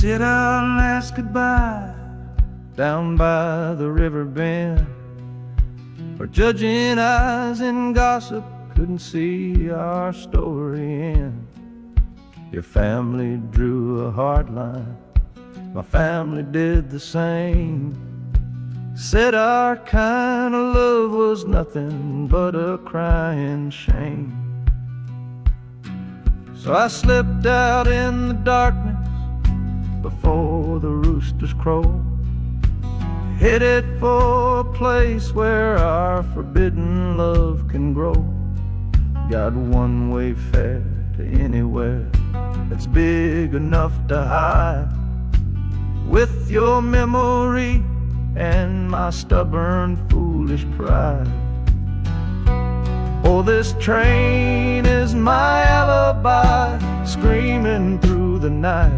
said our last goodbye down by the river bend, where judging eyes and gossip couldn't see our story end. Your family drew a hard line, my family did the same. Said our kind of love was nothing but a crying shame. So I slipped out in the darkness before the roosters crow, headed for a place where our forbidden love can grow. Got one way fare to anywhere that's big enough to hide, with your memory and my stubborn, foolish pride. Oh, this train is my alibi, screaming through the night,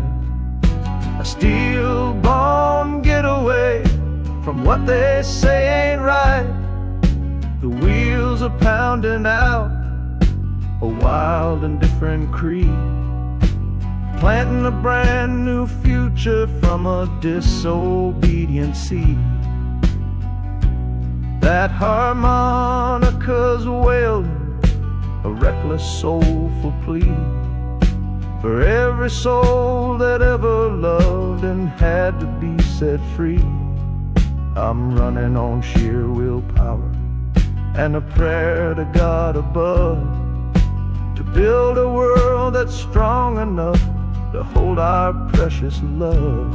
a steel-born getaway from what they say ain't right. The wheels are pounding out a wild and different creed, planting a brand new future from a disobedient seed. That harmonica's wailing a reckless, soulful plea for every soul that ever loved and had to be set free. I'm running on sheer willpower and a prayer to God above, to build a world that's strong enough to hold our precious love.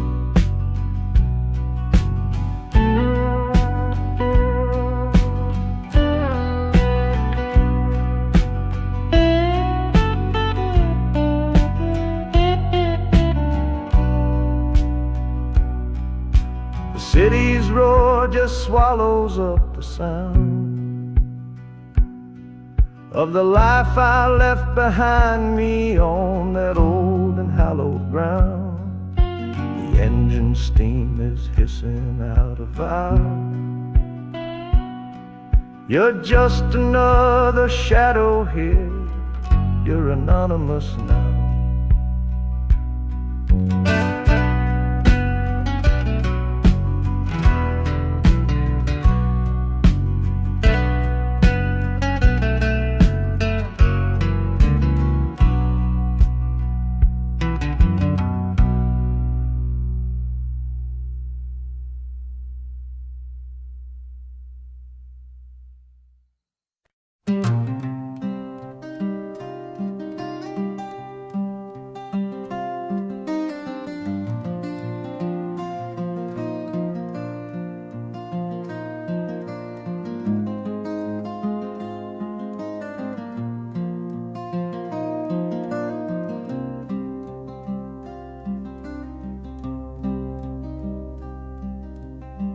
The city's roar just swallows up the sound of the life I left behind me on that old and hallowed ground. The engine steam is hissing out of valve. You're just another shadow here, you're anonymous now.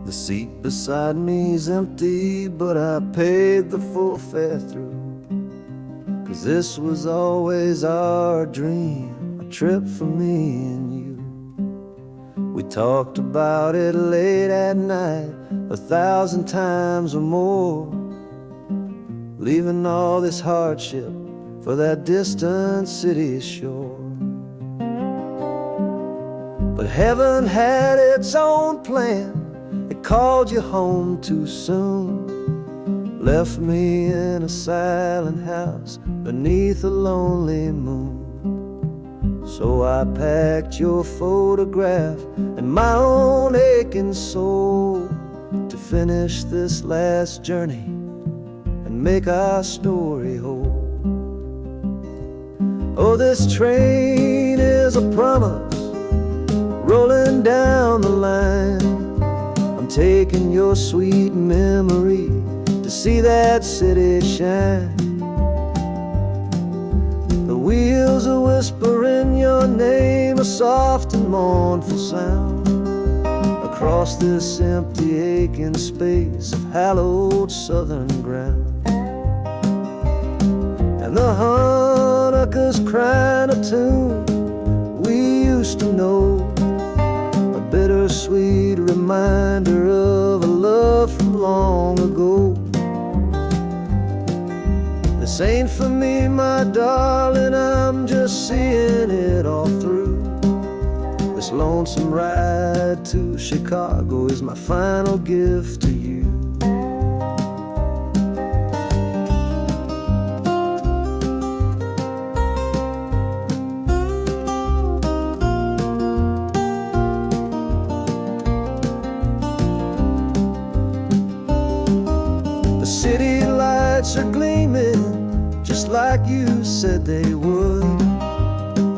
The seat beside me's empty, but I paid the full fare through, 'cause this was always our dream, a trip for me and you. We talked about it late at night, 1,000 times or more, leaving all this hardship for that distant city shore. But heaven had its own plan, it called you home too soon, left me in a silent house beneath a lonely moon. So I packed your photograph and my own aching soul to finish this last journey and make our story whole. Oh, this train is a promise rolling down the line, taking your sweet memory to see that city shine. The wheels are whispering your name, a soft and mournful sound, across this empty aching space of hallowed southern ground. And the Hanukkah's crying a tune we used to know, a bittersweet reminder of a love from long ago. This ain't for me, my darling, I'm just seeing it all through. The This lonesome ride to Chicago is my final gift to you. The city lights are gleaming just like you said they would.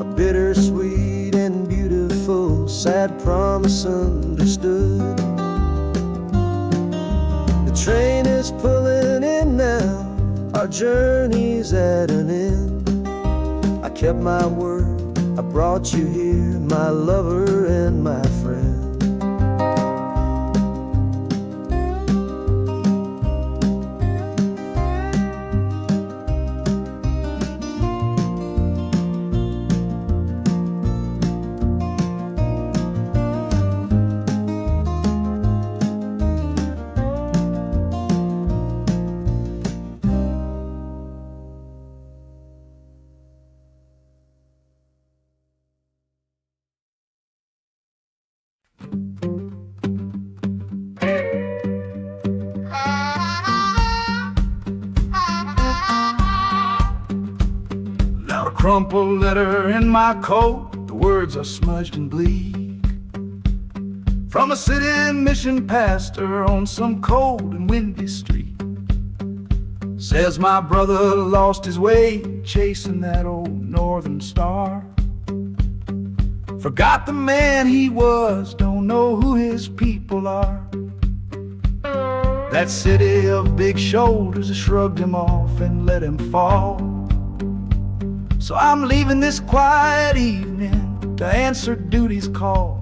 A bittersweet and beautiful sad promise understood. The train is pulling in now, our journey's at an end. I kept my word, I brought you here, my lover and my friend. Crumpled letter in my coat, the words are smudged and bleak. From a city mission pastor on some cold and windy street. Says my brother lost his way chasing that old northern star. Forgot the man he was, don't know who his people are. That city of big shoulders shrugged him off and let him fall. So I'm leaving this quiet evening to answer duty's call.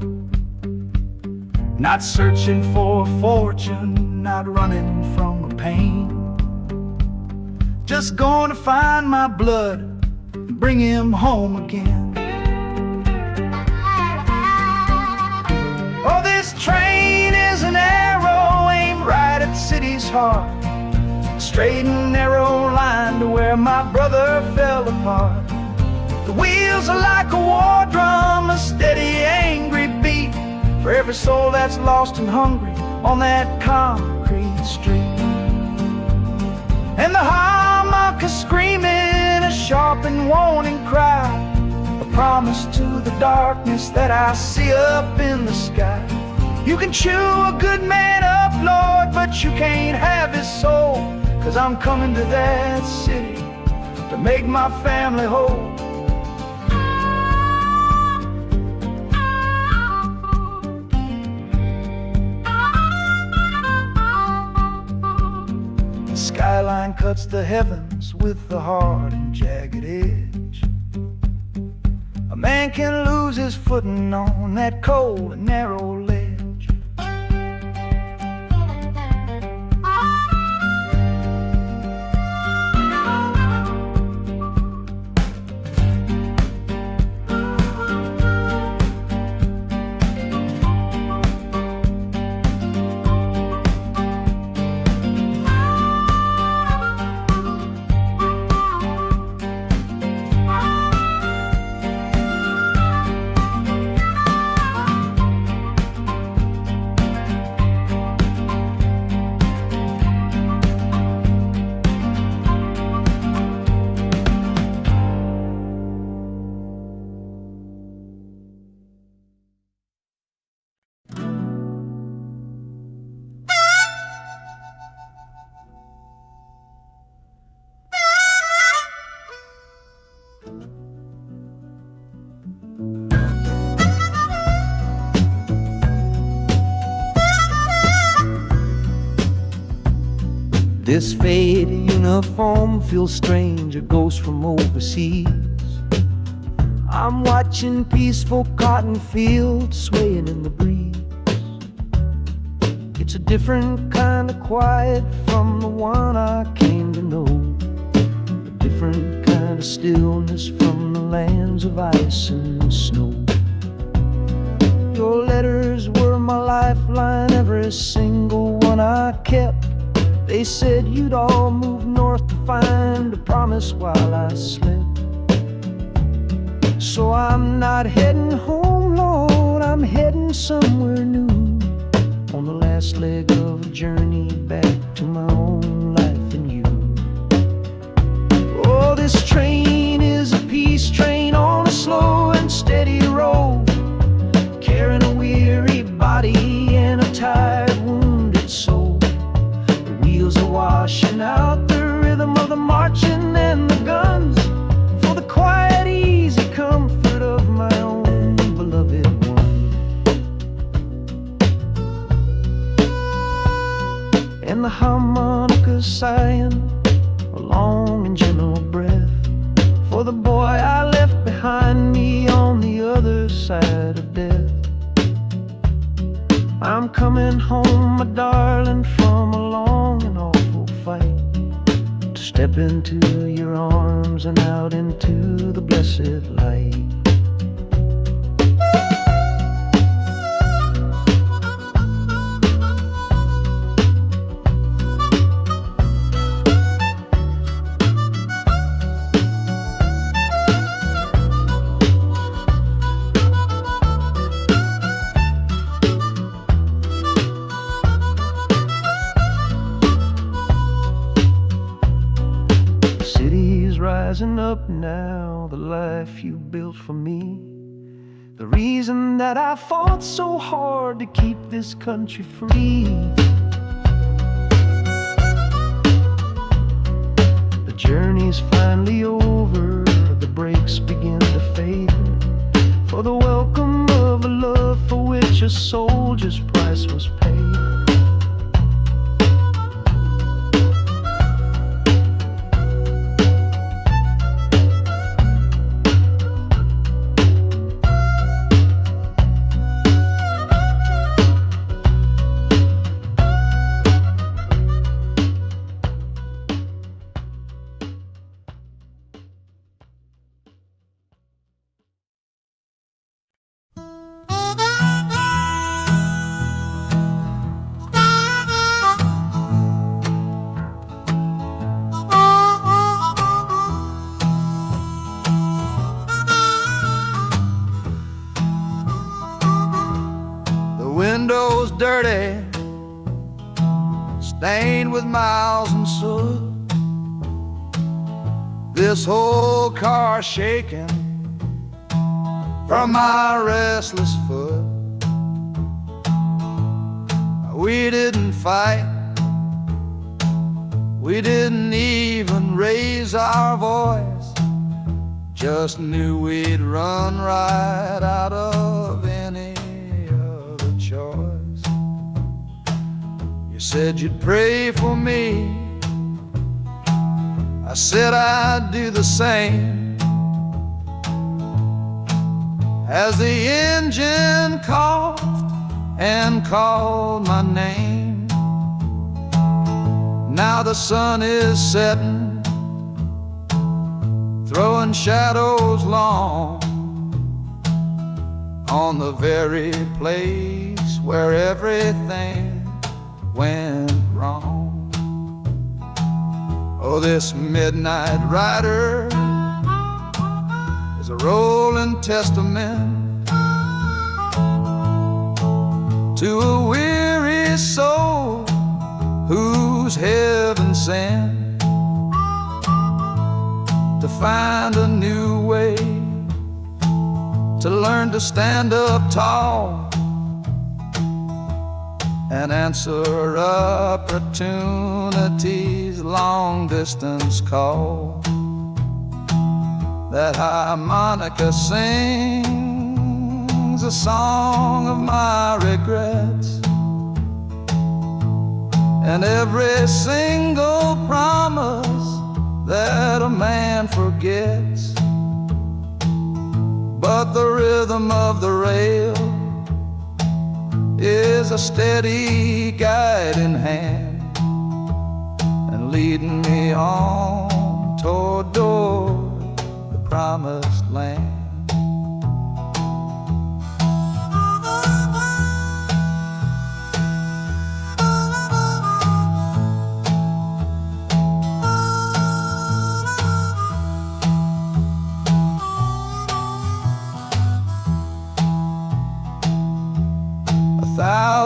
Not searching for a fortune, not running from a pain. Just going to find my blood and bring him home again. Oh, this train is an arrow aimed right at the city's heart. A straight and narrow line to where my brother fell apart. The wheels are like a war drum, a steady, angry beat for every soul that's lost and hungry on that concrete street. And the harmonica screaming a sharp and warning cry, a promise to the darkness that I see up in the sky. You can chew a good man up, Lord, but you can't have his soul. 'Cause I'm coming to that city to make my family whole. Skyline cuts the heavens with a hard and jagged edge. A man can lose his footing on that cold and narrow ledge. This faded uniform feels strange, a ghost from overseas. I'm watching peaceful cotton fields swaying in the breeze. It's a different kind of quiet from the one I came to know. A different kind of stillness from the lands of ice and snow. Your letters were my lifeline, every single one I kept. They said you'd all move north to find a promise while I slept. So I'm not heading home, Lord, I'm heading somewhere new, on the last leg of a journey back to my own life and you. Oh, this train is a peace train on a slow and steady road, carrying a weary body and a tired, wounded soul. The wheels are washing out the rhythm of the marching and the guns, for the quiet, easy comfort of my own beloved one. And the harmonicas sighing a long and gentle breath for the boy I left behind me on the other side of death. I'm coming home, my darling, from a long and awful fight, to step into your arms and out into the blessed light. Rising up now, the life you built for me, the reason that I fought so hard to keep this country free. The journey's finally over, the brakes begin to fade, for the welcome of a love for which a soldier's price was paid. Windows dirty, stained with miles and soot. This whole car shaking from my restless foot. We didn't fight, we didn't even raise our voice, just knew we'd run right out of any choice. You said you'd pray for me, I said I'd do the same. As the engine coughed and called my name, now the sun is setting, throwing shadows long on the very place where everything went wrong. Oh, this midnight rider is a rolling testament to a weary soul whose heaven sent to find a new way, to learn to stand up tall and answer opportunity's long-distance call. That harmonica sings a song of my regrets, and every single promise that a man forgets. But the rhythm of the rail is a steady guiding hand, and leading me on toward the promised land.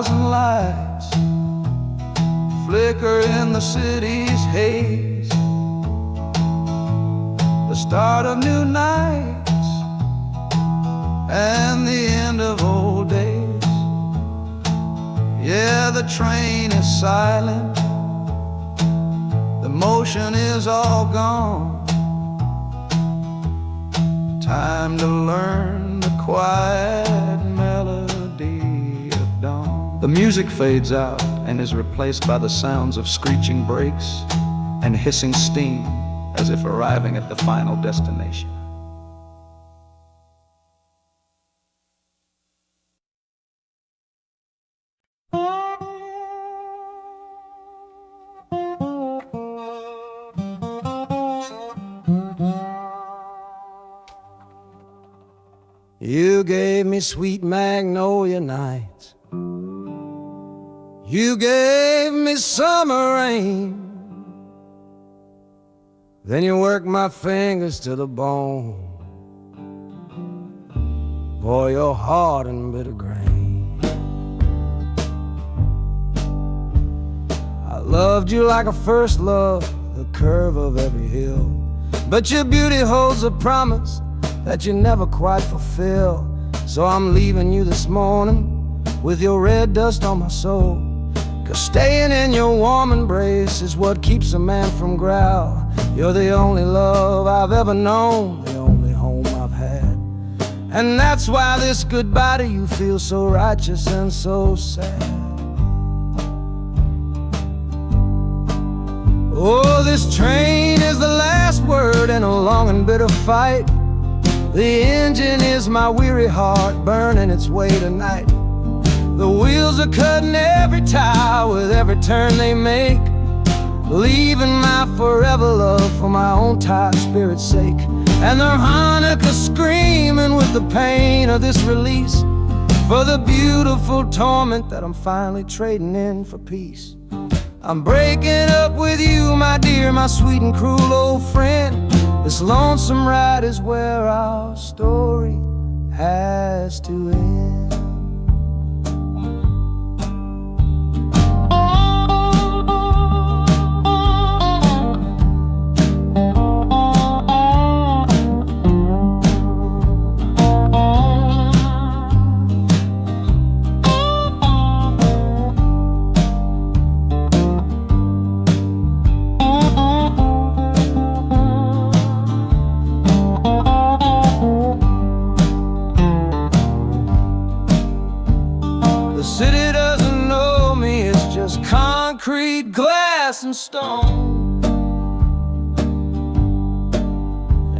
1,000 lights flicker in the city's haze, the start of new nights and the end of old days. Yeah, the train is silent, the motion is all gone. Time to learn the quiet melody of dawn. The music fades out and is replaced by the sounds of screeching brakes and hissing steam, as if arriving at the final destination. You gave me sweet magnolia nights, you gave me summer rain, then you worked my fingers to the bone. Boy, you're hard and bitter grain. I loved you like a first love, the curve of every hill, but your beauty holds a promise that you never quite fulfill. So I'm leaving you this morning with your red dust on my soul, 'cause staying in your warm embrace is what keeps a man from growl. You're the only love I've ever known, the only home I've had, and that's why this goodbye to you feels so righteous and so sad. Oh, this train is the last word in a long and bitter fight. The engine is my weary heart burning its way tonight. The wheels are cutting every tire with every turn they make, leaving my forever love for my own tired spirit's sake. And the harmonica screaming with the pain of this release, for the beautiful torment that I'm finally trading in for peace. I'm breaking up with you, my dear, my sweet and cruel old friend. This lonesome ride is where our story has to end. Concrete, glass, and stone.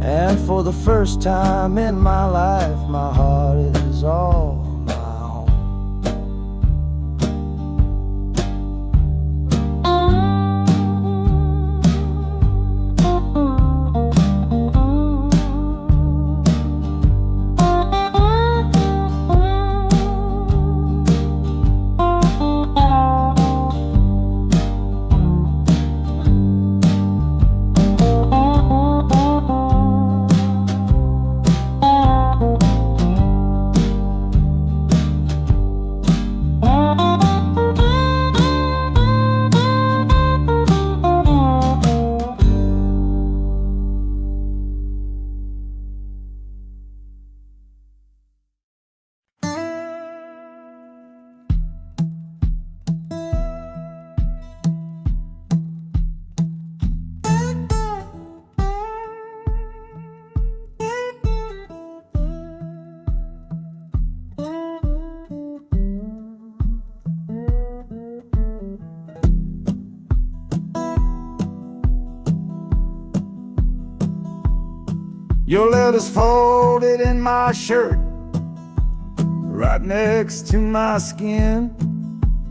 And for the first time in my life, my heart is all my own. Your letter's folded in my shirt, right next to my skin.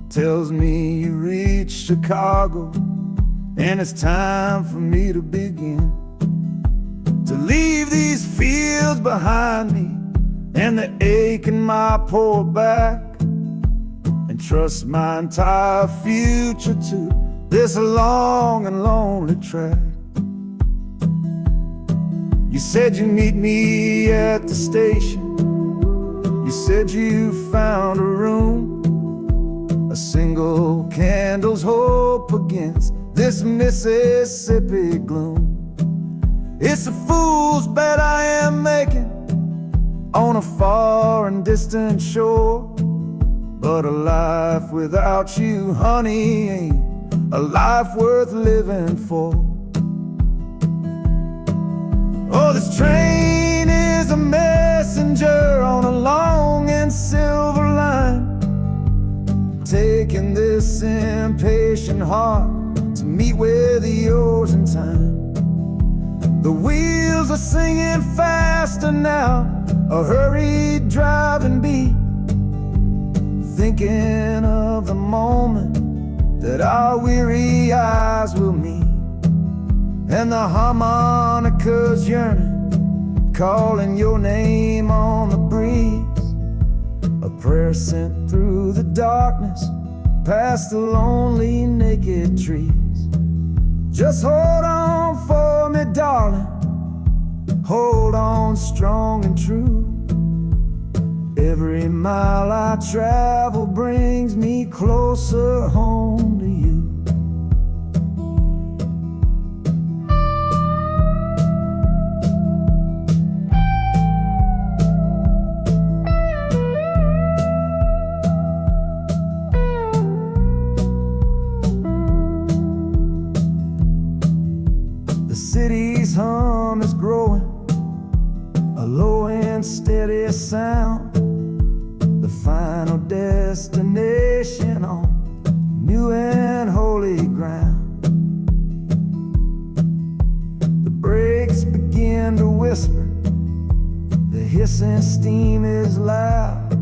Tells me you reached Chicago, and it's time for me to begin. To leave these fields behind me, and the ache in my poor back, and trust my entire future to this long and lonely track. You said you'd meet me at the station, you said you found a room, A single candle's hope against this Mississippi gloom. It's a fool's bet I am making on a far and distant shore, but a life without you, honey, ain't a life worth living for. Oh, this train is a messenger on a long and silver line, taking this impatient heart to meet with yours in time. The wheels are singing faster now, a hurried driving beat, thinking of the moment that our weary eyes will meet, and the harmonica's yearning, calling your name on the breeze. A prayer sent through the darkness, past the lonely naked trees. Just hold on for me, darling, hold on strong and true. Every mile I travel brings me closer home to you. The city's hum is growing, a low and steady sound, the final destination on new and holy ground. The brakes begin to whisper, the hissing steam is loud.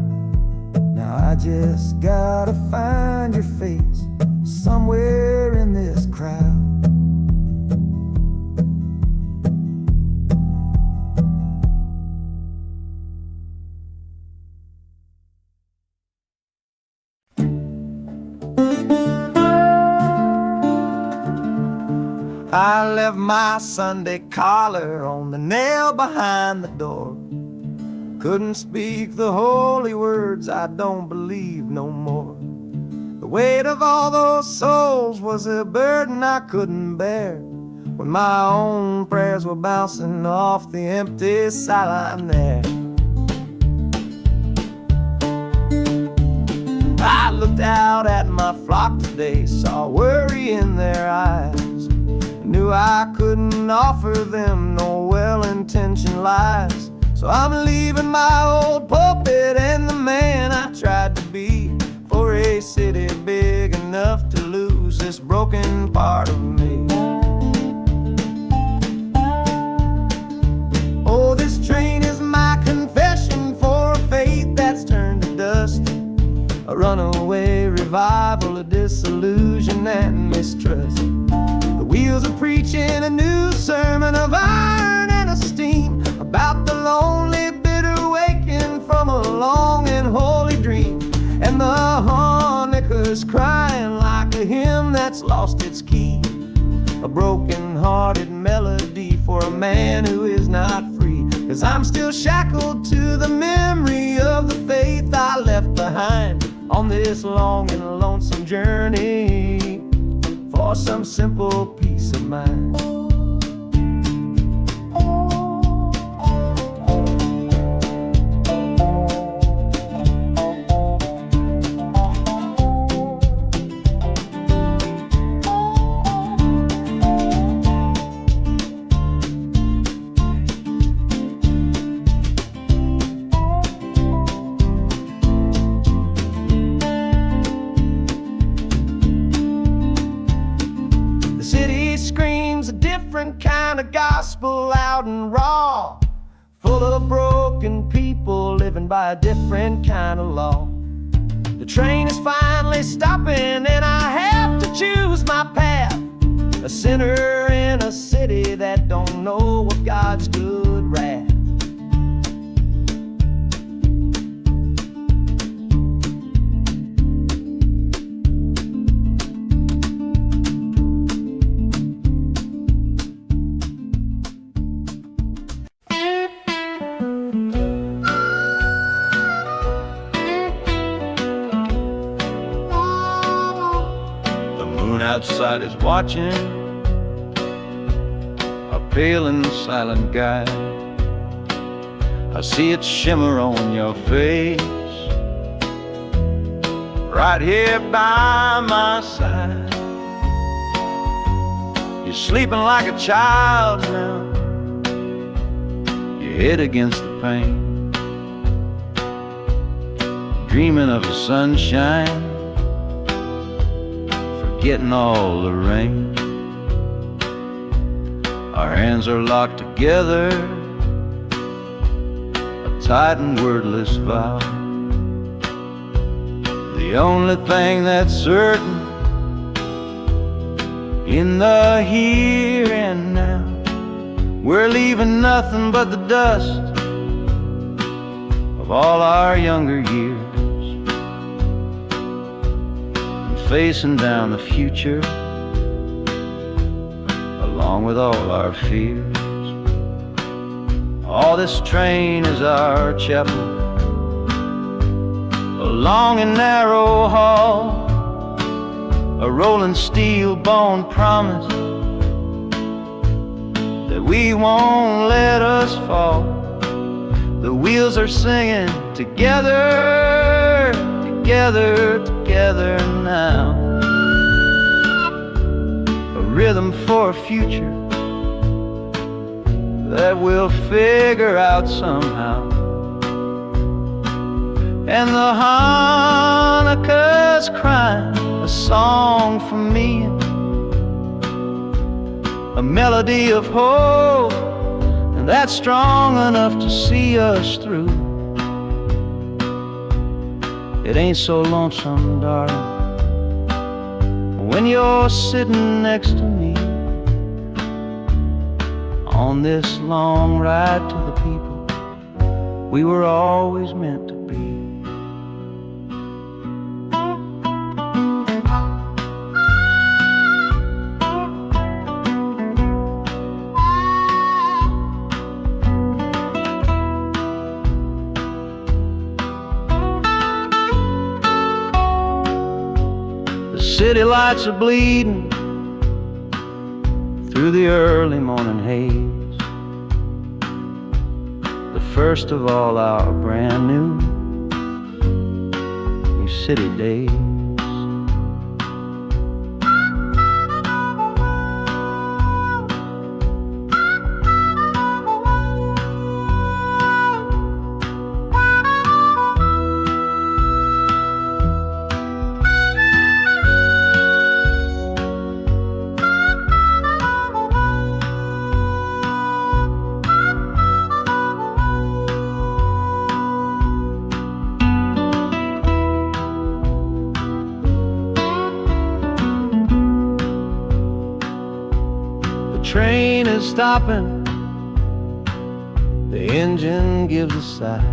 Now I just gotta find your face somewhere in this crowd. I left my Sunday collar on the nail behind the door. Couldn't speak the holy words, I don't believe no more. The weight of all those souls was a burden I couldn't bear, when my own prayers were bouncing off the empty sideline there. I looked out at my flock today, saw worry in their eyes, knew I couldn't offer them no well-intentioned lies. So I'm leaving my old pulpit and the man I tried to be, for a city big enough to lose this broken part of me. Oh, this train is my confession for a faith that's turned to dust, a runaway revival of disillusion and mistrust. The wheels are preaching a new sermon of iron and of steam, about the lonely, bitter waking from a long and holy dream. And the harmonica's crying like a hymn that's lost its key, a broken-hearted melody for a man who is not free. 'Cause I'm still shackled to the memory of the faith I left behind on this long and lonesome journey for some simple peace of mind. Kind of gospel, loud and raw, full of broken people living by a different kind of law. The train is finally stopping and I have to choose my path, a sinner in a city that don't know of God's good wrath. outside is watching, a pale and silent guy. I see it shimmer on your face, right here by my side. You're sleeping like a child now, your head against the pane, dreaming of the sunshine, forgetting all the rain. Our hands are locked together, a tight and wordless vow. The only thing that's certain in the here and now, we're leaving nothing but the dust of all our younger years, and facing down the future along with all our fears. Oh, this train is our chapel, a long and narrow hall, a rolling steel bone promise that we won't let us fall. The wheels are singing together, together, together now, a rhythm for a future that we'll figure out somehow. And the Hanukkah's crying a song for me, a melody of hope, and that's strong enough to see us through. It ain't so lonesome, darling, when you're sitting next to me on this long ride to the people we were always meant to be. City lights are bleeding through the early morning haze, the first of all our brand new city days. Train is stopping, the engine gives a sigh.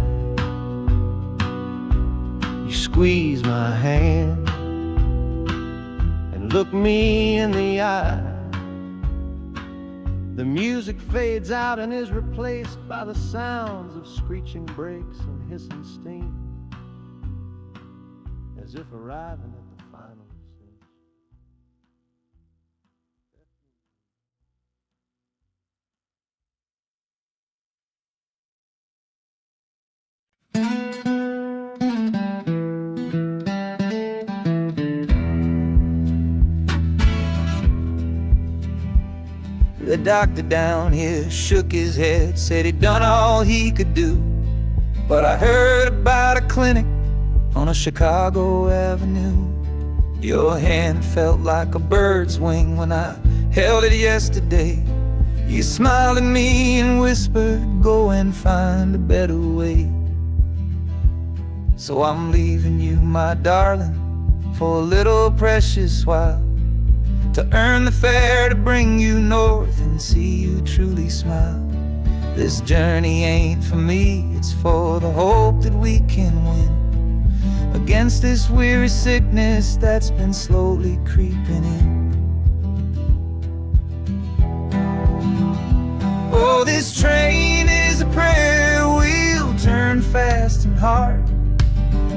You squeeze my hand and look me in the eye. The music fades out and is replaced by the sounds of screeching brakes and hissing steam, as if arriving at the final stage. The doctor down here shook his head, said he'd done all he could do. But I heard about a clinic on a Chicago avenue. Your hand felt like a bird's wing when I held it yesterday. You smiled at me and whispered, go and find a better way. So I'm leaving you, my darling, for a little precious while, to earn the fare to bring you north and see you truly smile. This journey ain't for me, it's for the hope that we can win against this weary sickness that's been slowly creeping in. Oh, this train is a prayer wheel turned fast and hard.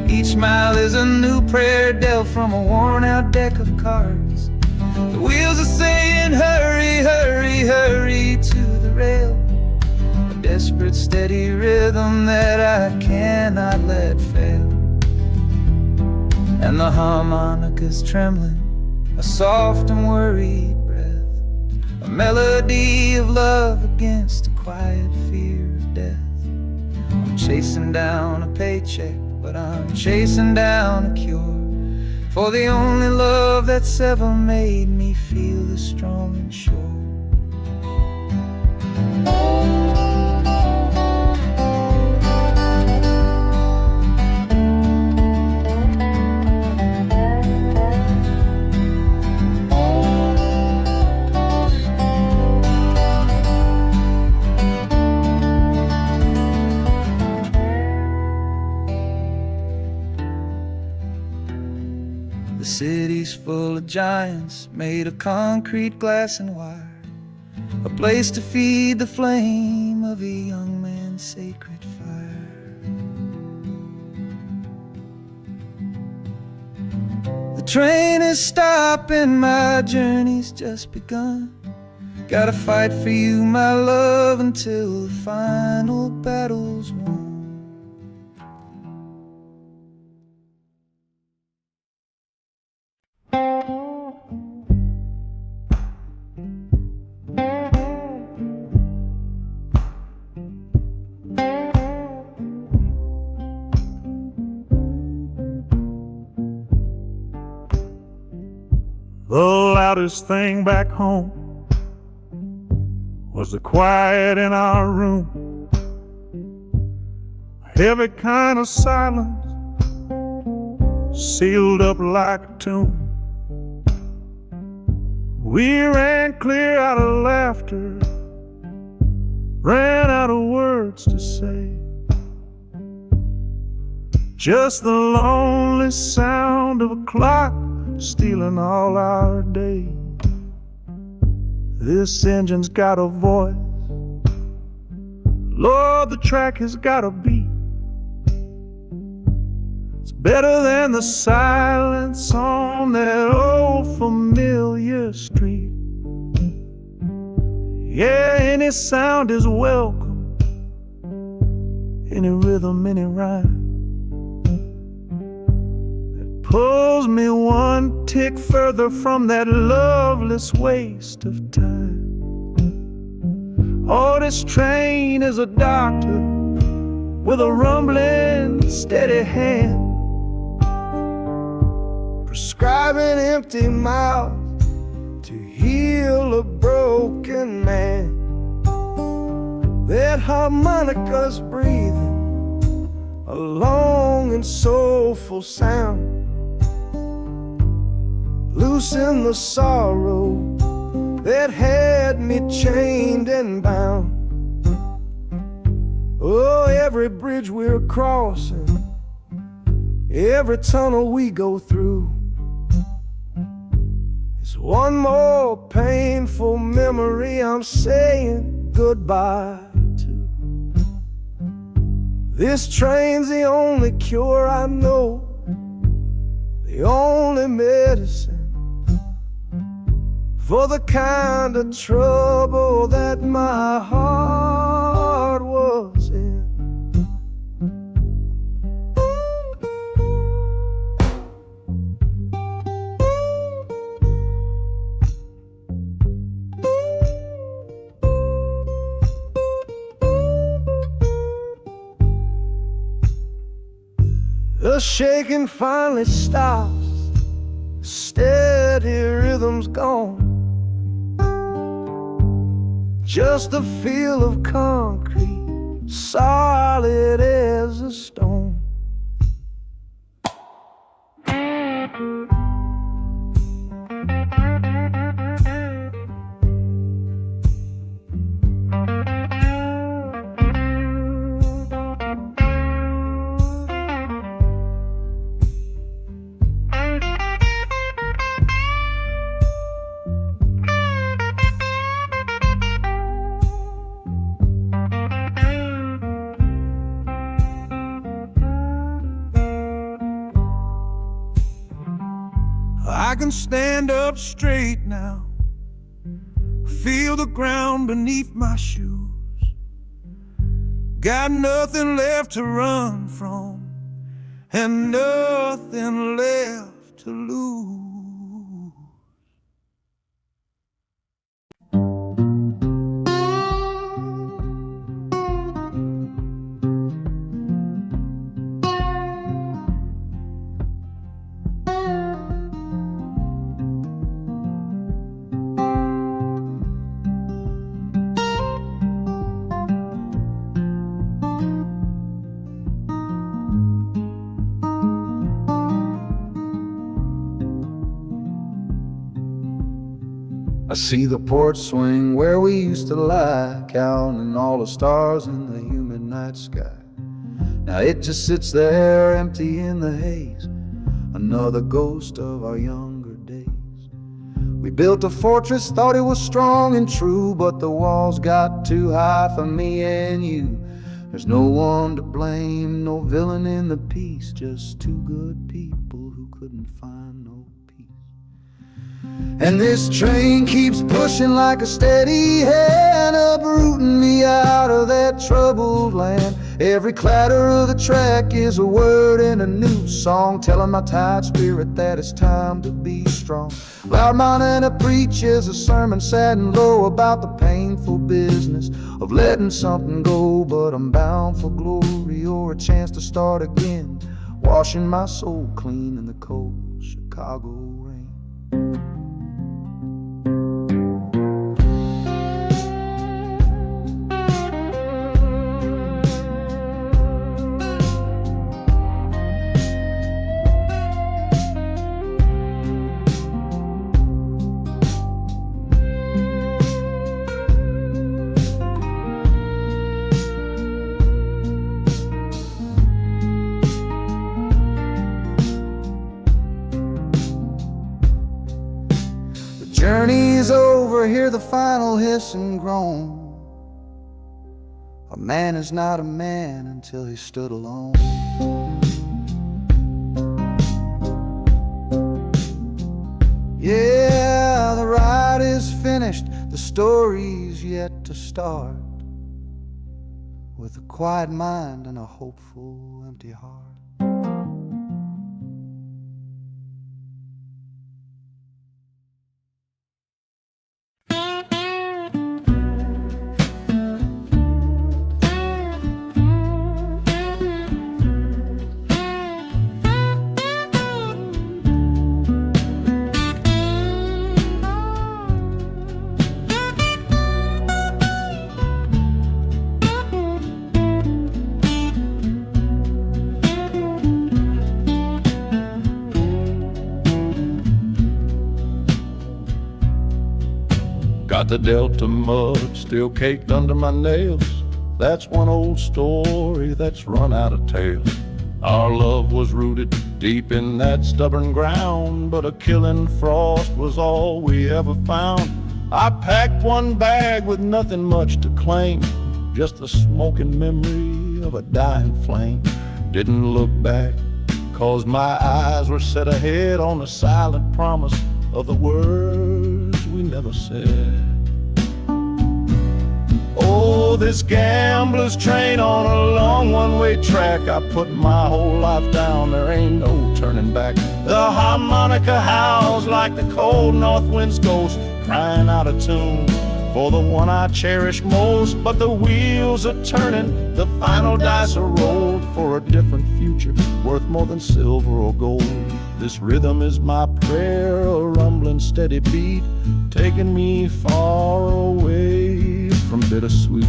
Each mile is a new prayer dealt from a worn out deck of cards. saying, hurry, hurry, hurry to the rail. A desperate, steady rhythm that I cannot let fail. And the harmonica's trembling, a soft and worried breath, a melody of love against a quiet fear of death. I'm chasing down a paycheck, but I'm chasing down a cure for the only love that's ever made me feel this strong and sure. The city's full of giants made of concrete, glass, and wire, a place to feed the flame of a young man's sacred fire. The train is stopping, my journey's just begun. Gotta fight for you, my love, until the final battle's won. The loudest thing back home was the quiet in our room, a heavy kind of silence, sealed up like a tomb. We ran clear out of laughter, ran out of words to say, just the lonely sound of a clock stealing all our day. This engine's got a voice, Lord, the track has got a beat. It's better than the silence on that old familiar street. Yeah, any sound is welcome, any rhythm, any rhyme pulls me one tick further from that loveless waste of time. Oh, this train is a doctor with a rumbling, steady hand, prescribing empty mouths to heal a broken man. That harmonica's breathing a long and soulful sound, loosen the sorrow that had me chained and bound. Oh, every bridge we're crossing, every tunnel we go through is one more painful memory I'm saying goodbye to. This train's the only cure I know, the only medicine for the kind of trouble that my heart was in. The shaking finally stops, steady rhythm's gone, just a feel of concrete, solid as a stone. I can stand up straight now, feel the ground beneath my shoes. Got nothing left to run from and nothing left to lose. I see the porch swing where we used to lie, counting all the stars in the humid night sky. Now it just sits there empty in the haze, another ghost of our younger days. We built a fortress, thought it was strong and true, but the walls got too high for me and you. There's no one to blame, no villain in the piece, just two good people who couldn't find no peace. And this train keeps pushing like a steady hand, uprooting me out of that troubled land. Every clatter of the track is a word in a new song, telling my tired spirit that it's time to be strong. Loud Montana preaches a sermon sad and low about the painful business of letting something go, but I'm bound for glory or a chance to start again, washing my soul clean in the cold Chicago rain. Journey's over, hear the final hiss and groan. A man is not a man until he stood alone. Yeah, the ride is finished, the story's yet to start, with a quiet mind and a hopeful empty heart. Got the Delta mud still caked under my nails. That's one old story that's run out of tales. Our love was rooted deep in that stubborn ground, but a killing frost was all we ever found. I packed one bag with nothing much to claim, just the smoking memory of a dying flame. Didn't look back, 'cause my eyes were set ahead on the silent promise of the words we never said. Oh, this gambler's train on a long one-way track. I put my whole life down, there ain't no turning back. The harmonica howls like the cold north wind's ghost, crying out a tune for the one I cherish most. But the wheels are turning, the final dice are rolled for a different future, worth more than silver or gold. This rhythm is my prayer, a rumbling steady beat, taking me far away from bittersweet.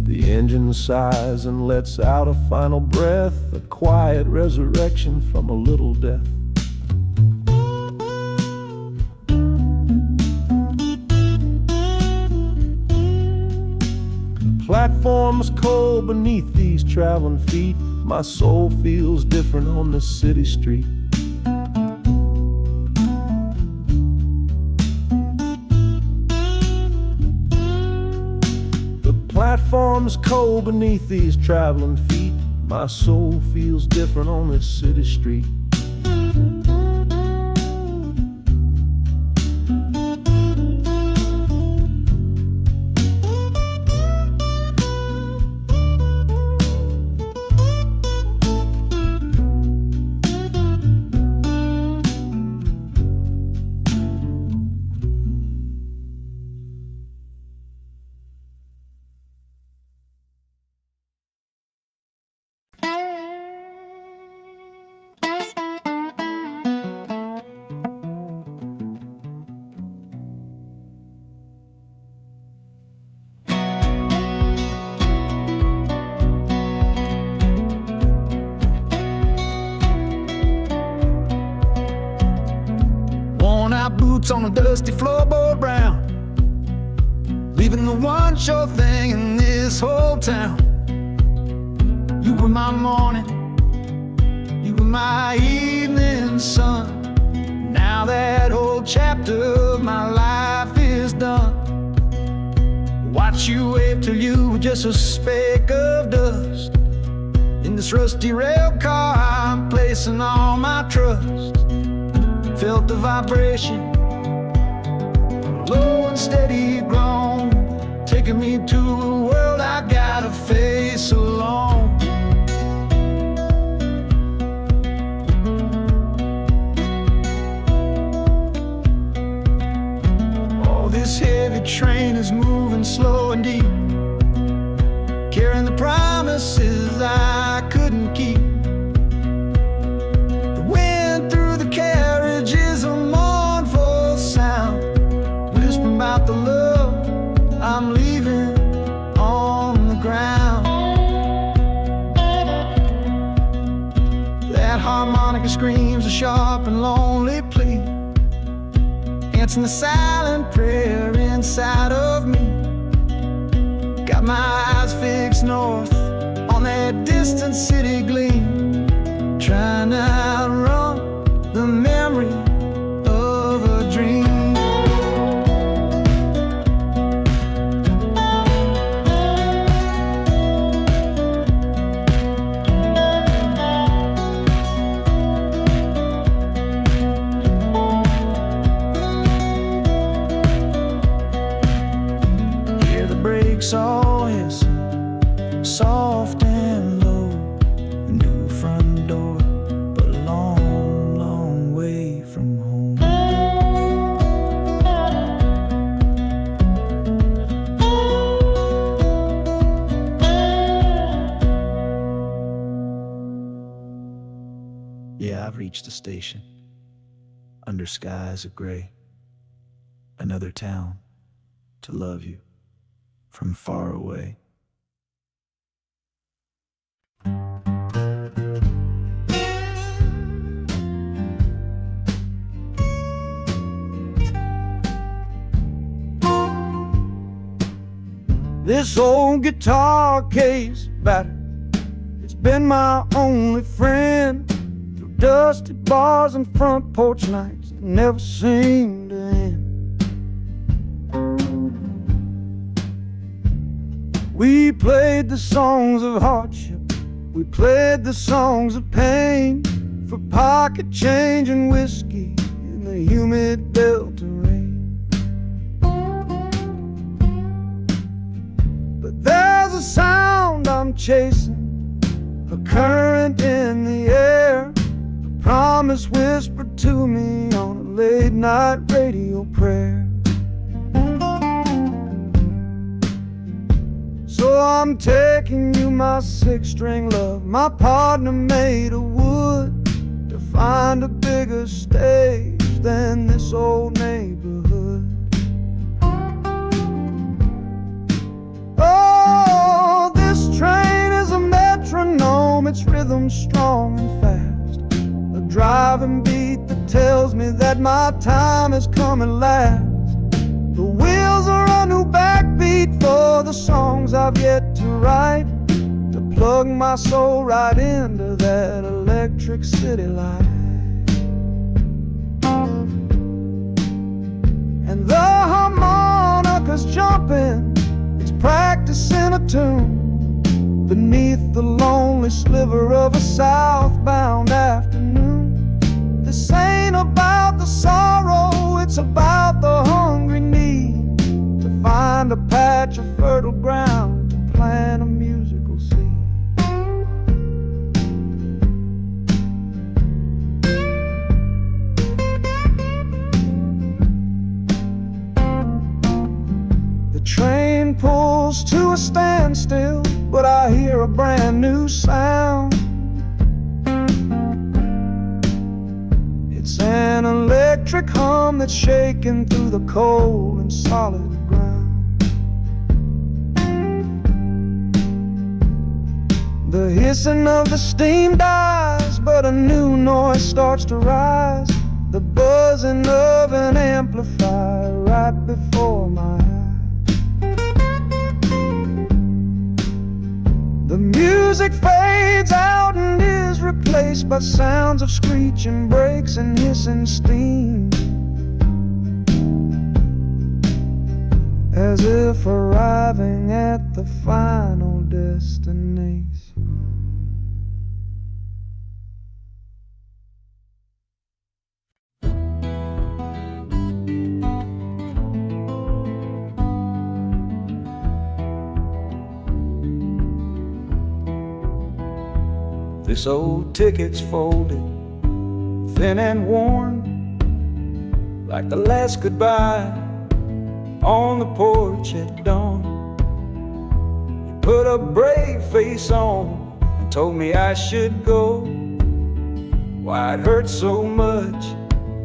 The engine sighs and lets out a final breath, a quiet resurrection from a little death. platform is cold beneath these traveling feet. My soul feels different on this city street. The platform is cold beneath these traveling feet. My soul feels different on this city street. Boots on a dusty floorboard brown, leaving the one sure thing in this whole town. You were my morning, you were my evening sun. Now that whole chapter of my life is done. Watch you wave till you were just a speck of dust. In this rusty rail car I'm placing all my trust. Felt the vibration, low and steady grown, taking me to a world I gotta face alone. Oh, this heavy train is moving slow and deep, carrying the promises I couldn't keep. The wind through the carriage is a mournful sound, whispering about the love I'm leaving on the ground. That harmonica screams a sharp and lonely plea, answering the silent prayer inside of me. Got my eyes fixed north on that distant city gleam, trying to outrun the memory of a dream. Hear the brakes all hissing, soft and low. A new front door, but a long, long way from home. Yeah, I've reached the station, under skies of gray. Another town to love you from far away. This old guitar case battered, it's been my only friend through dusty bars and front porch nights that never seem to end. We played the songs of hardship, we played the songs of pain, for pocket change and whiskey in the humid Delta rain. But there's a sound I'm chasing, a current in the air, a promise whispered to me on a late night radio prayer. So I'm taking you, my six-string love, my partner made of wood, to find a bigger stage than this old neighborhood. Oh, this train is a metronome, its rhythm strong and fast, a driving beat that tells me that my time is coming last. The wheels are a new back heartbeat for the songs I've yet to write, to plug my soul right into that electric city light. And the harmonica's jumping, it's practicing a tune beneath the lonely sliver of a southbound afternoon. This ain't about the sorrow, it's about the hungry need to find a patch of fertile ground to plant a musical seed. The train pulls to a standstill, but I hear a brand new sound. It's an electric hum that's shaking through the cold and solid ground. The hissing of the steam dies, but a new noise starts to rise. The buzzing of an amplifier right before my eyes. The music fades out and is replaced by sounds of screeching brakes and hissing steam, as if arriving at the final destination. This old ticket's folded, thin and worn, like the last goodbye on the porch at dawn. You put a brave face on and told me I should go. Why it hurts so much,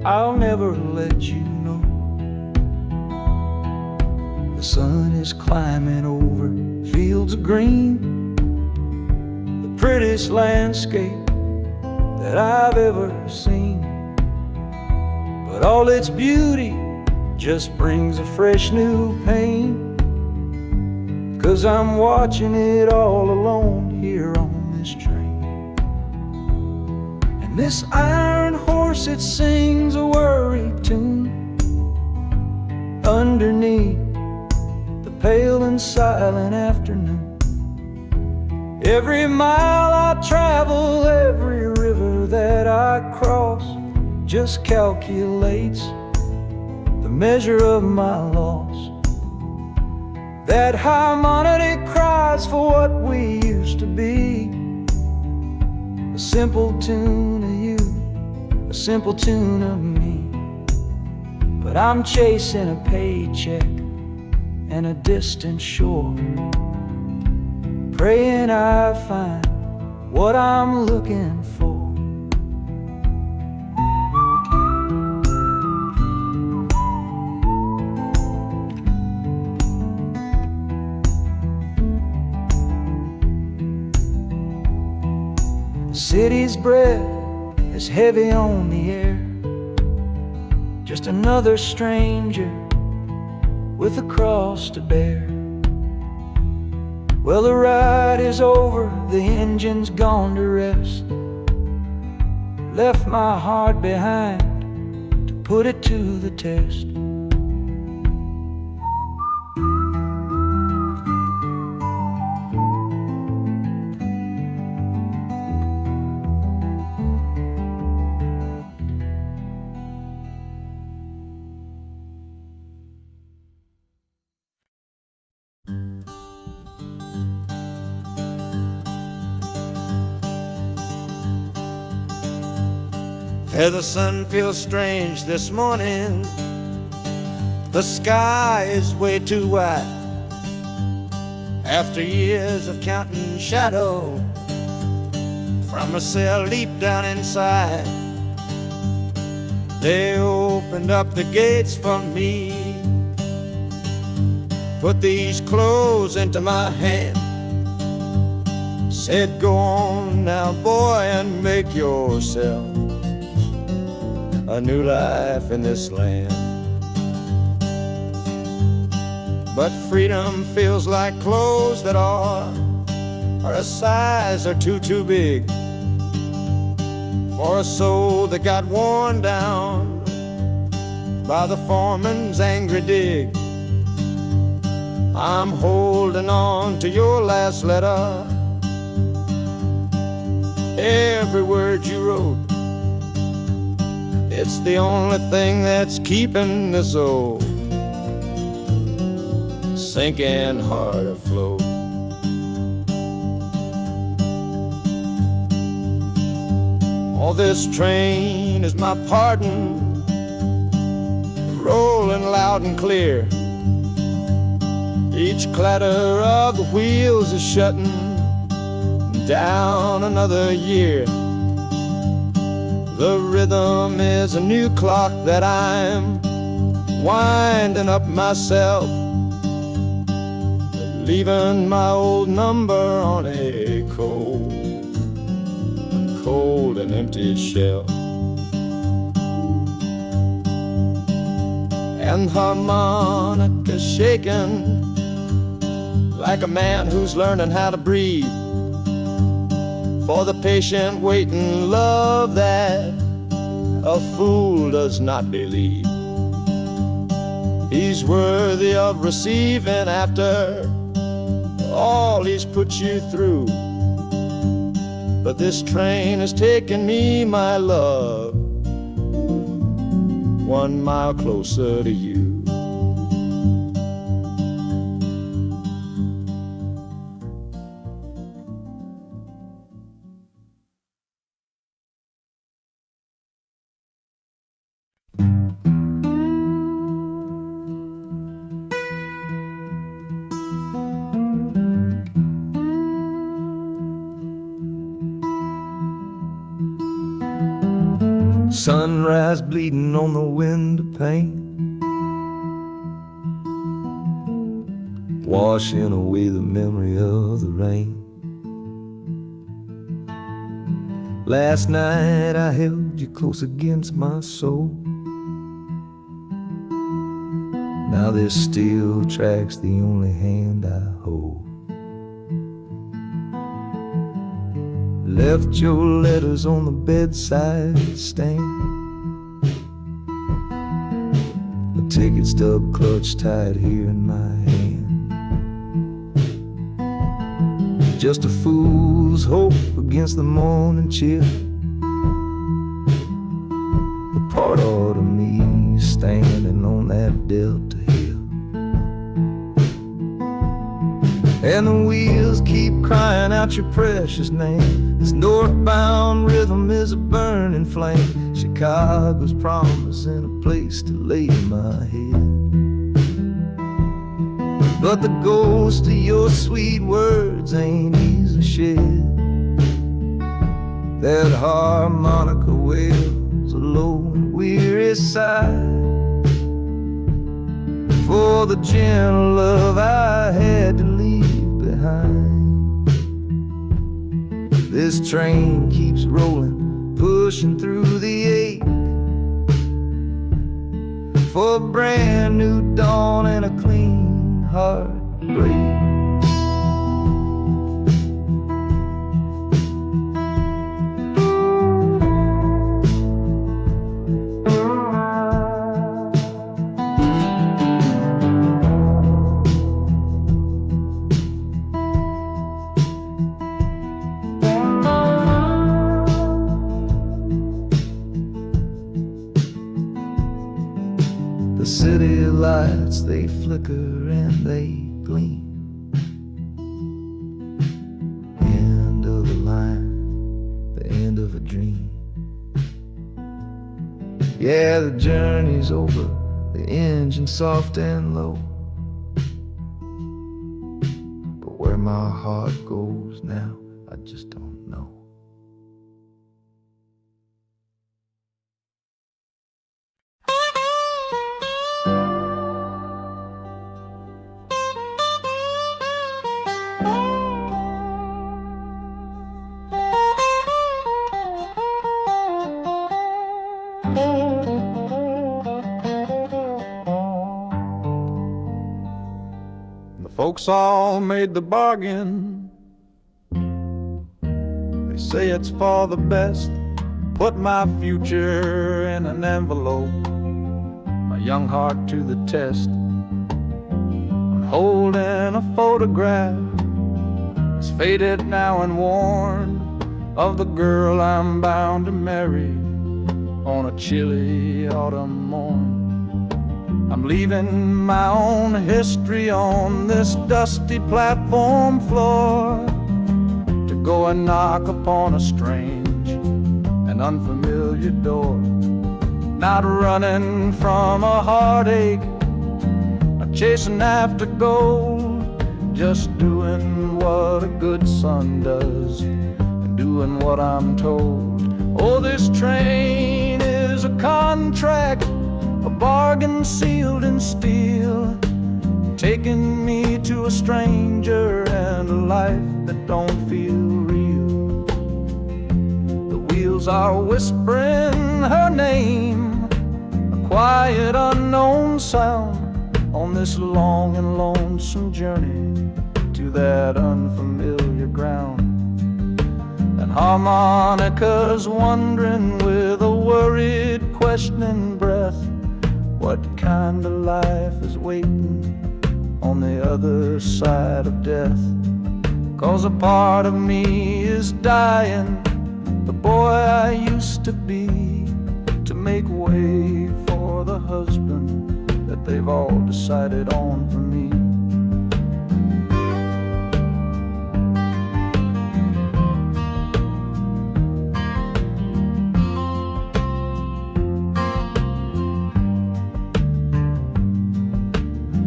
I'll never let you know. The sun is climbing over fields of green, prettiest landscape that I've ever seen. But all its beauty just brings a fresh new pain, 'cause I'm watching it all alone here on this train. And this iron horse, it sings a worry tune underneath the pale and silent afternoon. Every mile I travel, every river that I cross, just calculates the measure of my loss. That harmonic cries for what we used to be, a simple tune of you, a simple tune of me. But I'm chasing a paycheck and a distant shore, praying I find what I'm looking for. The city's breath is heavy on the air, just another stranger with a cross to bear. Well, the ride is over, the engine's gone to rest, left my heart behind to put it to the test. The sun feels strange this morning. The sky is way too wide. After years of counting shadow from a cell deep down inside, they opened up the gates for me, put these clothes into my hand, said, "Go on now, boy, and make yourself a new life in this land." But freedom feels like clothes that are a size or too big for a soul that got worn down by the foreman's angry dig. I'm holding on to your last letter, every word you wrote. It's the only thing that's keeping this old sinking heart afloat. Oh, this train is my pardon, rolling loud and clear. Each clatter of the wheels is shutting down another year. The rhythm is a new clock that I'm winding up myself, leaving my old number on a cold and empty shelf. And harmonica shaking like a man who's learning how to breathe, for the patient waiting love that a fool does not believe. He's worthy of receiving after all he's put you through. But this train has taken me, my love, 1 mile closer to you. Sunrise bleeding on the window pane, washing away the memory of the rain. Last night I held you close against my soul. Now this steel track's the only hand I hold. Left your letters on the bedside stand, a ticket stub clutched tight here in my hand. Just a fool's hope against the morning chill, the part of me standing on that Delta hill. And the wheels keep crying out your precious name. This northbound rhythm is a burning flame. Chicago's promising a place to lay my head. But the ghost of your sweet words ain't easily shed. That harmonica wails a low and weary sigh for the gentle love I had to leave behind. This train keeps rolling, pushing through the ache, for a brand new dawn and a clean heartbreak. The city lights, they flicker and they gleam. End of the line, the end of a dream. Yeah, the journey's over, the engine soft and low. But where my heart goes now, I just don't know. Folks all made the bargain. They say it's for the best. Put my future in an envelope, my young heart to the test. I'm holding a photograph, it's faded now and worn, of the girl I'm bound to marry on a chilly autumn morn. I'm leaving my own history on this dusty platform floor to go and knock upon a strange and unfamiliar door. Not running from a heartache, not chasing after gold, just doing what a good son does and doing what I'm told. Oh, this train is a contract, a bargain sealed in steel, taking me to a stranger and a life that don't feel real. The wheels are whispering her name, a quiet unknown sound, on this long and lonesome journey to that unfamiliar ground. And harmonicas wondering with a worried, questioning breath, what kind of life is waiting on the other side of death? 'Cause a part of me is dying, the boy I used to be, to make way for the husband that they've all decided on for me.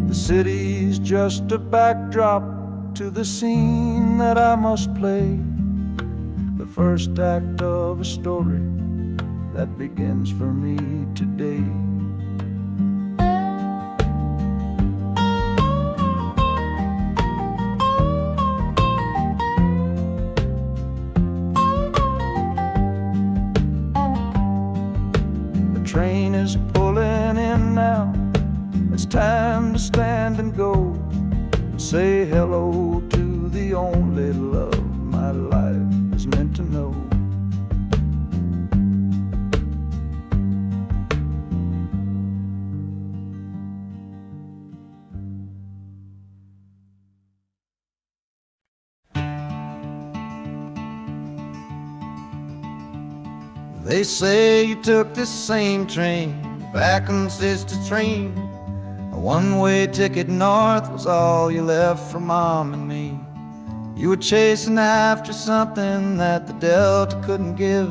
The city's just a backdrop to the scene that I must play, the first act of a story that begins for me today. The train is pulling in now, it's time to stand and go, and say hello to the only love my life is meant to know. They say you took this same train back on Sister Train. A one-way ticket north was all you left for Mom and me. You were chasing after something that the Delta couldn't give,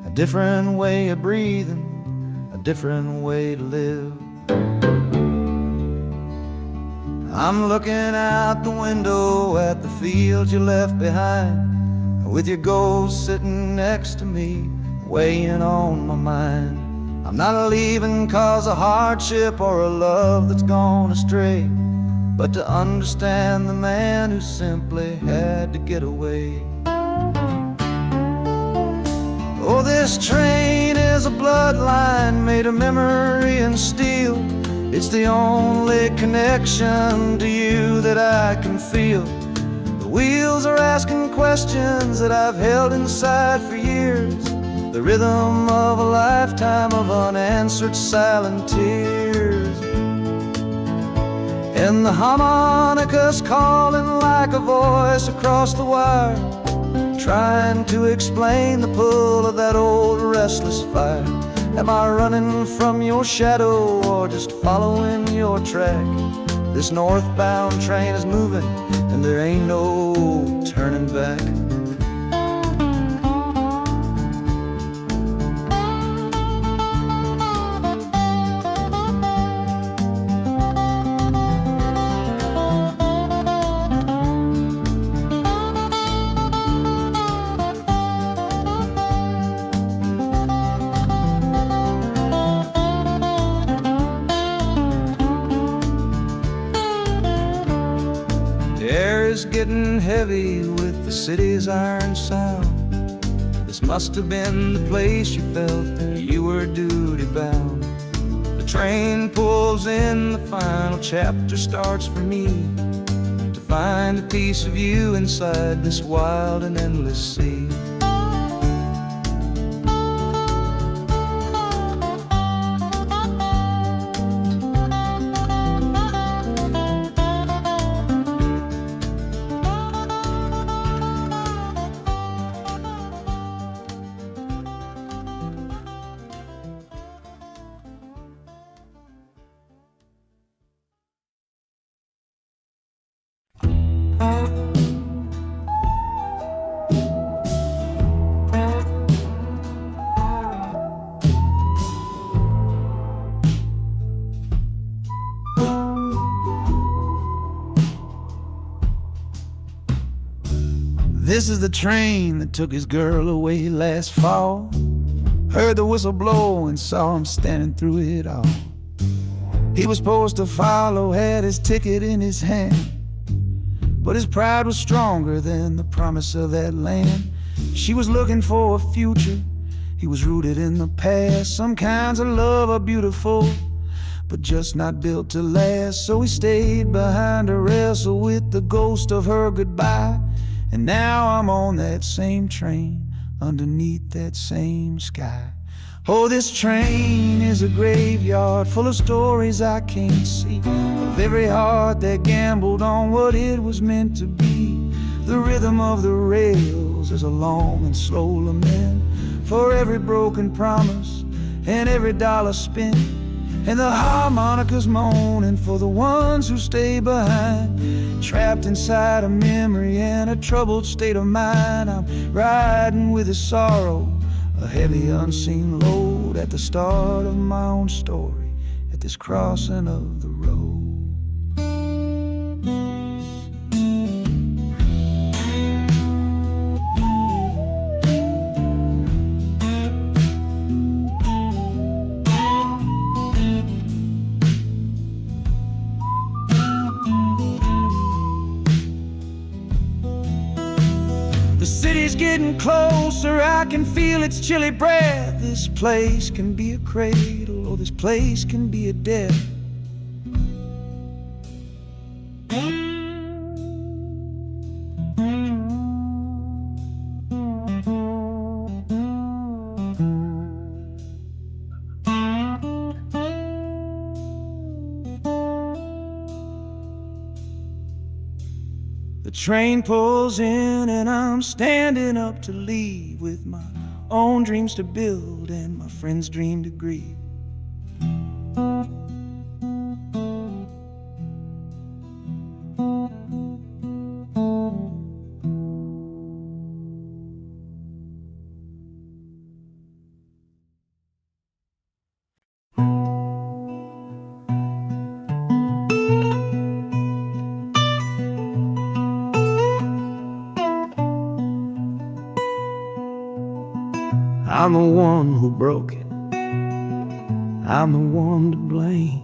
a different way of breathing, a different way to live. I'm looking out the window at the fields you left behind, with your ghost sitting next to me, weighing on my mind. I'm not leaving 'cause of hardship or a love that's gone astray, but to understand the man who simply had to get away. Oh, this train is a bloodline made of memory and steel. It's the only connection to you that I can feel. The wheels are asking questions that I've held inside for years, the rhythm of a lifetime of unanswered silent tears. And the harmonica's calling like a voice across the wire, trying to explain the pull of that old restless fire. Am I running from your shadow or just following your track? This northbound train is moving and there ain't no turning back. Getting heavy with the city's iron sound. This must have been the place you felt you were duty bound. The train pulls in, the final chapter starts for me. find a piece of you inside this wild and endless sea. This is the train that took his girl away last fall. Heard the whistle blow and saw him standing through it all. He was supposed to follow, had his ticket in his hand, but his pride was stronger than the promise of that land. She was looking for a future, he was rooted in the past. Some kinds of love are beautiful, but just not built to last. So he stayed behind to wrestle with the ghost of her goodbye. And now I'm on that same train, underneath that same sky. Oh, this train is a graveyard full of stories I can't see, of every heart that gambled on what it was meant to be. The rhythm of the rails is a long and slow lament for every broken promise and every dollar spent, and the harmonicas moaning for the ones who stay behind, trapped inside a memory and a troubled state of mind. I'm riding with his sorrow, a heavy unseen load, at the start of my own story, at this crossing of the road. The city's getting closer, I can feel its chilly breath. This place can be a cradle, or this place can be a death. The train pulls in and I'm standing up to leave, with my own dreams to build and my friends' dream to grieve. I'm the one who broke it, I'm the one to blame.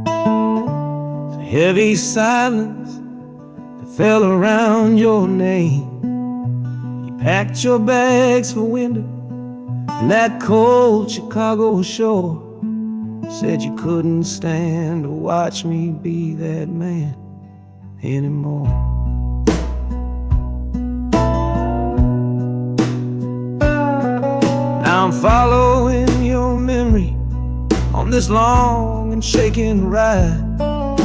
The heavy silence that fell around your name. You packed your bags for winter in that cold Chicago shore. Said you couldn't stand to watch me be that man anymore. I'm following your memory on this long and shaking ride, but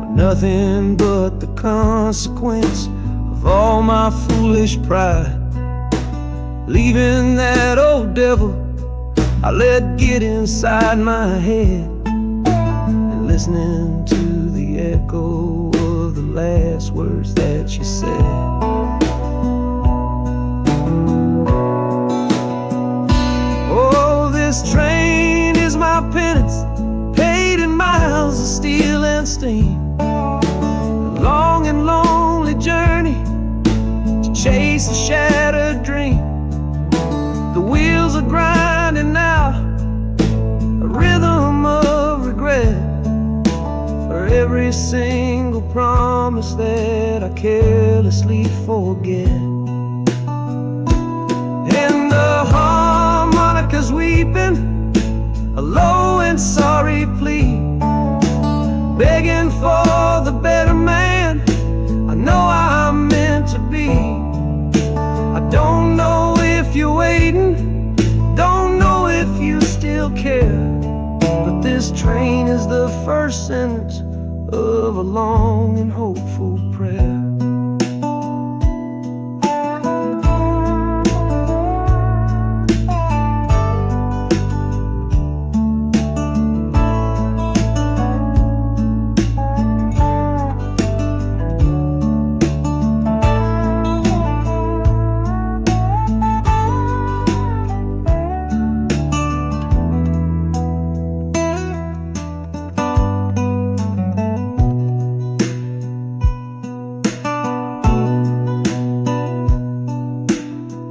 nothing but the consequence of all my foolish pride. Leaving that old devil I let get inside my head, and listening to the echo of the last words that you said. This train is my penance, paid in miles of steel and steam. A long and lonely journey to chase a shattered dream. The wheels are grinding now, a rhythm of regret, for every single promise that I carelessly forget. And the harmonica's weeping a low and sorry plea, begging for the better man I this train is the first sentence of a long and hopeful prayer.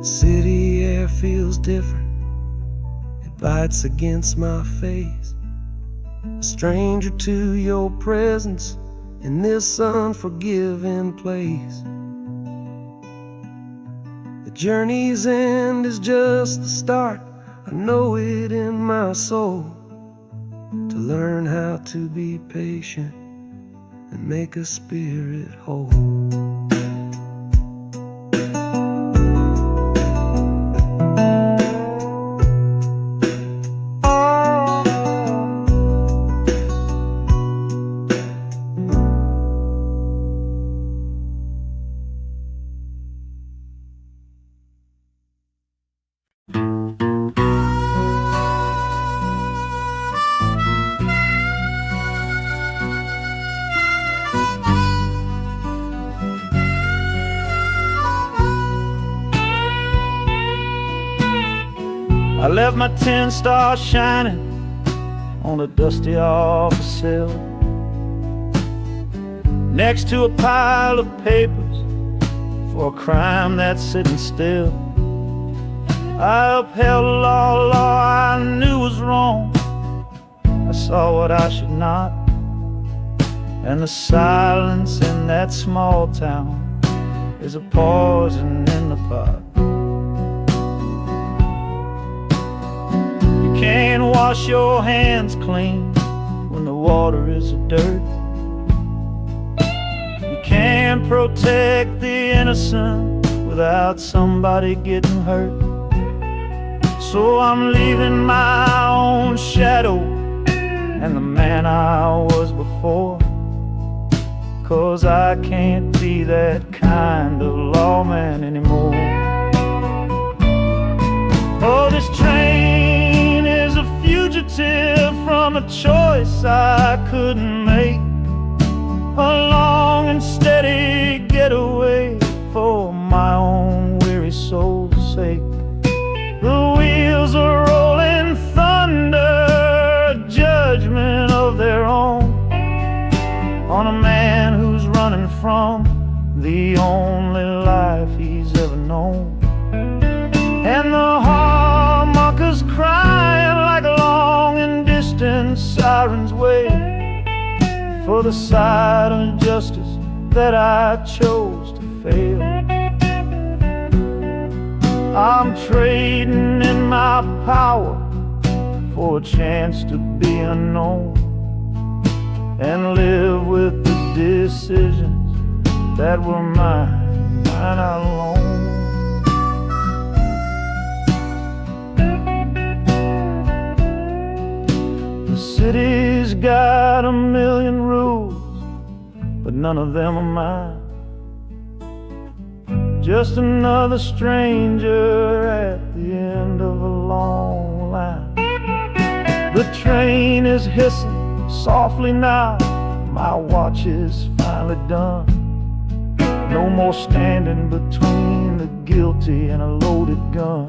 City air feels different, it bites against my face. A stranger to your presence in this unforgiving place. The journey's end is just the start, I know it in my soul. To learn how to be patient and make a spirit whole. I left my 10 stars shining on a dusty office sill, next to a pile of papers for a crime that's sitting still. I upheld a law I knew was wrong. I saw what I should not, and the silence in that small town is a poison in the pot. You can't wash your hands clean when the water is of dirt. You can't protect the innocent without somebody getting hurt. So I'm leaving my own shadow and the man I was before, 'cause I can't be that kind of lawman anymore. Oh, this train is a fugitive from a choice I couldn't make, a long and steady getaway for my own weary soul's sake. The wheels are rolling thunder, a judgment of their own, on a man who's running from the only life he's ever known. And the harmonicas crying like long and distant sirens wait for the side of justice that I chose to fail. I'm trading in my power for a chance to be unknown and live with the decisions that were mine alone. The city's got a million rules, but none of them are mine. Just another stranger at the end of a long line. The train is hissing softly now, my watch is finally done. No more standing between the guilty and a loaded gun.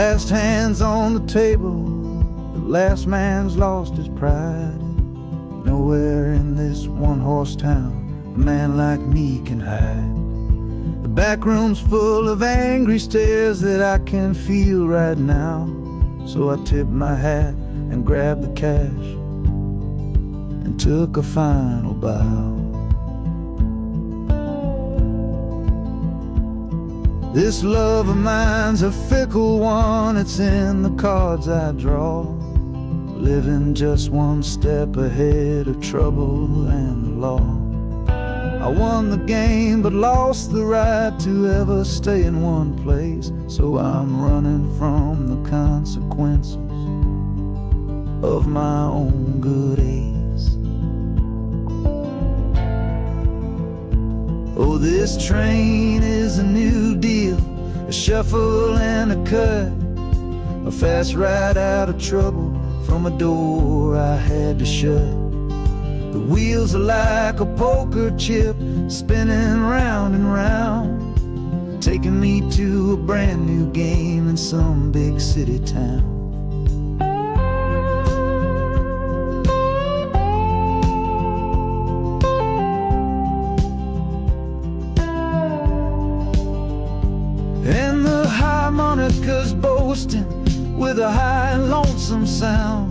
Last hands on the table, The last man's lost his pride. Nowhere in this one-horse town a man like me can hide. The back room's full of angry stares that I can feel right now. So I tipped my hat and grabbed the cash and took a final bow. This love of mine's a fickle one, it's in the cards I draw. Living just one step ahead of trouble and the law. I won the game but lost the right to ever stay in one place. So I'm running from the consequences of my own good ace. Oh, this train is a new deal, a shuffle and a cut, a fast ride out of trouble from a door I had to shut. The wheels are like a poker chip, spinning round and round, taking me to a brand new game in some big city town. And the harmonica's boasting with a high and lonesome sound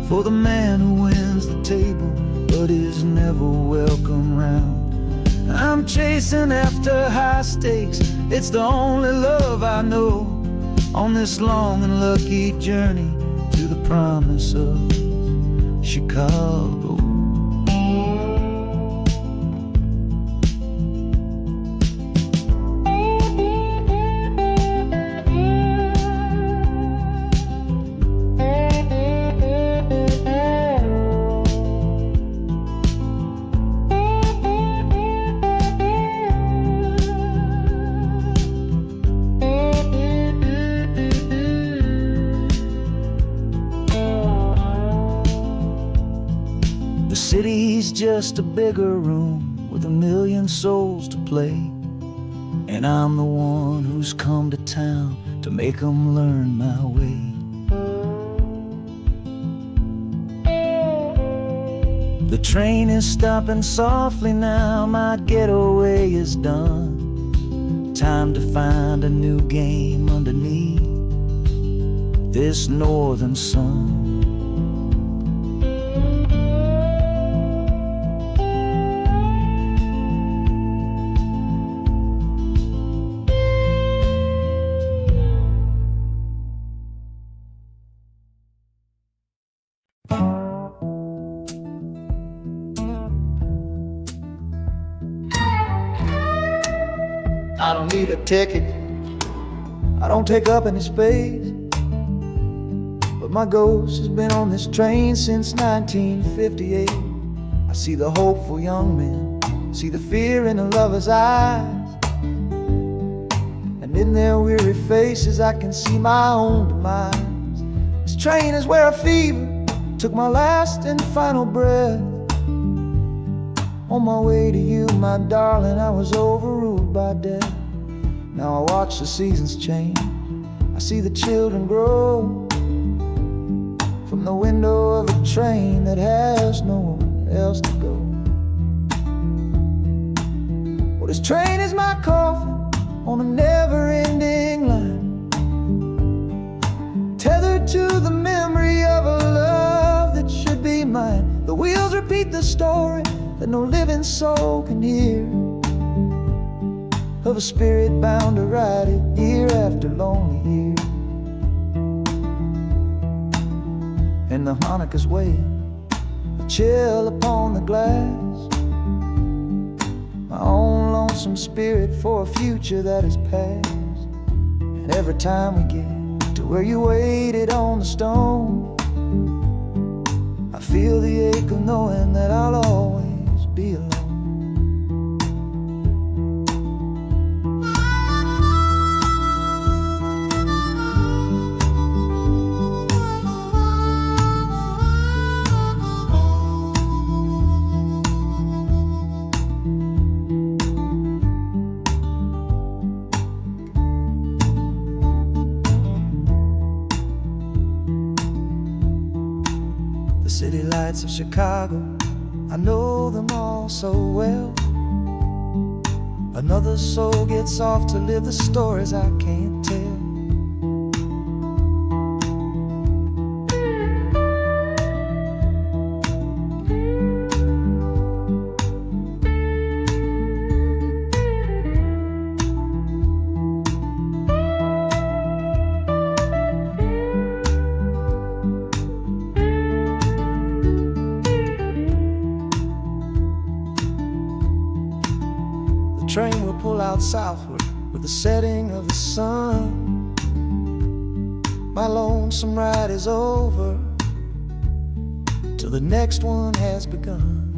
for the man who wins the table but is never welcome round. I'm chasing after high stakes, it's the only love I know on this long and lucky journey to the promise of Chicago. The city's just a bigger room with a million souls to play, and I'm the one who's come to town to make them learn my way. The train is stopping softly now, my getaway is done. Time to find a new game underneath this northern sun. I don't need a ticket, I don't take up any space, but my ghost has been on this train since 1958. I see the hopeful young men, see the fear in the lovers' eyes, and in their weary faces I can see my own demise. This train is where a fever took my last and final breath. On my way to you, my darling, I was overruled by death. Now I watch the seasons change, I see the children grow from the window of a train that has nowhere else to go. Well, this train is my coffin on a never-ending line, tethered to the memory of a love that should be mine. The wheels repeat the story that no living soul can hear, of a spirit bound to ride it year after lonely year. And the harmonica's weighing a chill upon the glass, my own lonesome spirit for a future that is past. And every time we get to where you waited on the stone, I feel the ache of knowing that I'll always be alone. lights of Chicago, I know them all so well. Another soul gets off to live the stories I can't tell. The train will pull out southward with the setting of the sun. My lonesome ride is over till the next one has begun.